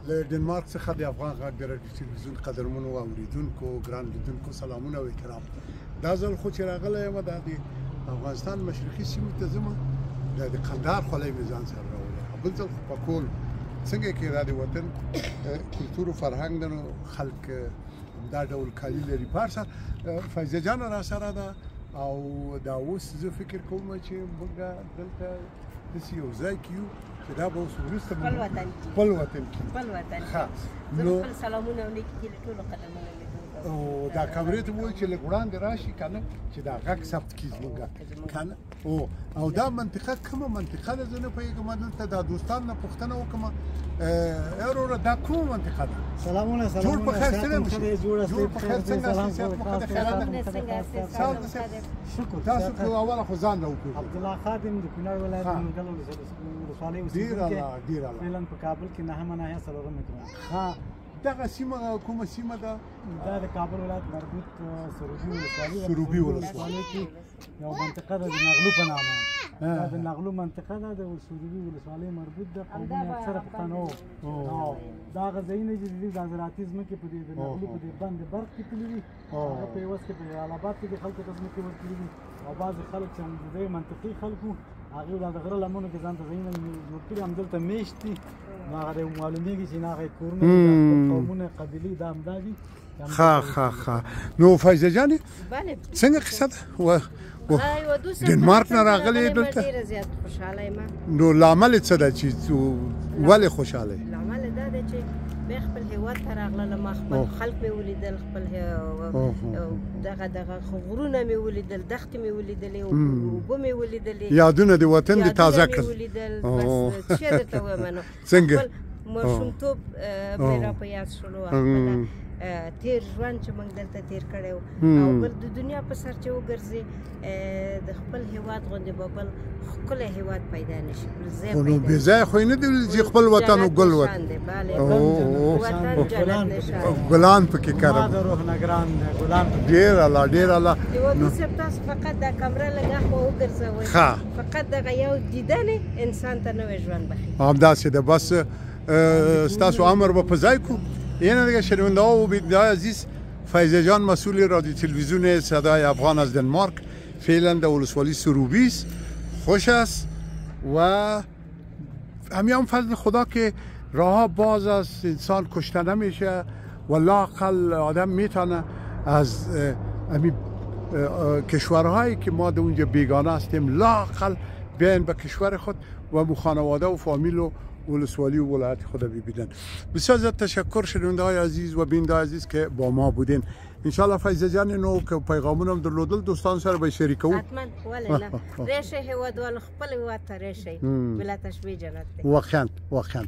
له ډنمارک څخه د افغان غږ د راډیو تلویزیون قدرمنو اوریدونکو ګران لیدونکو سلامونه او احترام. دا ځل خو چې راغلی یم د افغانستان مشرقي سیمې ته ځم، د قندهار خولۍ مې ځان سره راوړی. بل ځل خو په کول څنګه کې دا د وطن کلتور او فرهنګ د خلک دا ډول کالي لري. پارسه فایزه جان را سره ده او دا اوس زه فکر کوم چې موږ دلته داسې یو ځای کې یو چې دا به اوس وروسته خپل وطن کې ښه نو سلامونه او نیکې هیلې ټولو قدمونه او دا کامرې ته ووایي چې لږ وړاندې راشي که نه چې دا غږ ثبت کړي زموږ که نه او دا منطقه کومه منطقه ده زه نه پوهېږم. دلته دا دوستان نه پوښتنه وکړم وروره دا کومه منطقه ده؟ سلامونه جوړ په خیر څنګه جوړ په خیر څنګه شکر تاسو خو اوله خو ځان راوکړو. عبدالله خادم د کونړ ولایت منګل ولسوالۍ اوسېدونکی فعلا په کابل کې نهمه ناحیه څلورمه کې. دغه سیمه کومه سیمه ده؟ دا د کابل ولایت مربوط سروبي ولسوالۍ کې یو منطقه ده د نغلو په نامه. دا د نغلو منطقه ده د سروبي ولسوالۍ مربوط ده. قومونه اکثره پښتانه وو. دا هغه ځایونه چې د زراعتي ځمکې په دې د نغلو په دې بند برق کې تللي دي. هغه په عوض کې په جلال آباد کې د خلکو ته ځمکې ورکړي دي او بعضې خلک چې د دې منطقي خلکو هغوی د غره لمنو کې ځان ته ځایونه جوړ کړي، همدلته میشت دي. نو هغه معلومیږي چې هغه کورونه قومونه قبیلې دا همدا دي. ښه نو فایزه جانې څنګه قصه ده؟ ډنمارک نه راغلې دلته؟ ډېره زیات خوشحاله یم. نو لامل یې څه ده چې ولې خوشحاله یې؟ لامل یې دا دی چې بیا خپل هېواد ته راغلم، خپل خلک مې ولیدل، خپل دغه غرونه مې ولیدل، دښتې مې ولیدلې، اوبه مې ولیدلې، یادونه د وطن دې تازه کړل. بس څه درته ووایم نو څنګه ماشومتوب مې را په یاد شولو، خپله تیر ژوند چې موږ دلته تیر کړی و او بل د دنیا په سر چې وګرځې د خپل هېواد غوندې به بل ښکلی هېواد پیدا نه شي. خو نو بې ځایه خو یې نه دي ویلي چې خپل وطن و ګل وطن جنت نشان ګلان پکې کرم ډېر الله د ودود صاحب تاسو فقط دا کمره لږ اخوا وګرځوئ، فقط دغه یو دیدن انسان ته نوی ژوند بخي. همداسې ده. بس ستاسو امر به په ځای کو. این دیگه شنونده ها و بیننده عزیز، فایزه جان مسئول رادیو تلویزیون صدای افغان از دنمارک فعلا در ولسوالی سروبی است. خوش است و همین فضل خدا که راه باز است، انسان کشته نمیشه و لااقل آدم میتونه از همین کشورهایی که ما در اونجا بیگانه هستیم لااقل بیاین به کشور خود و خانواده و فامیل و ولسوالی و ولایت خود ببینن. بسیار زیاد تشکر شنونده های عزیز و بیننده عزیز که با ما بودین. انشالله فایزه جان نو که پیغامونم درلودل دوستان سره به شریکو. حتما ولې نه ریشه هیواد ول خپل هیواد ته ریشه ملتش به جنت. واقعا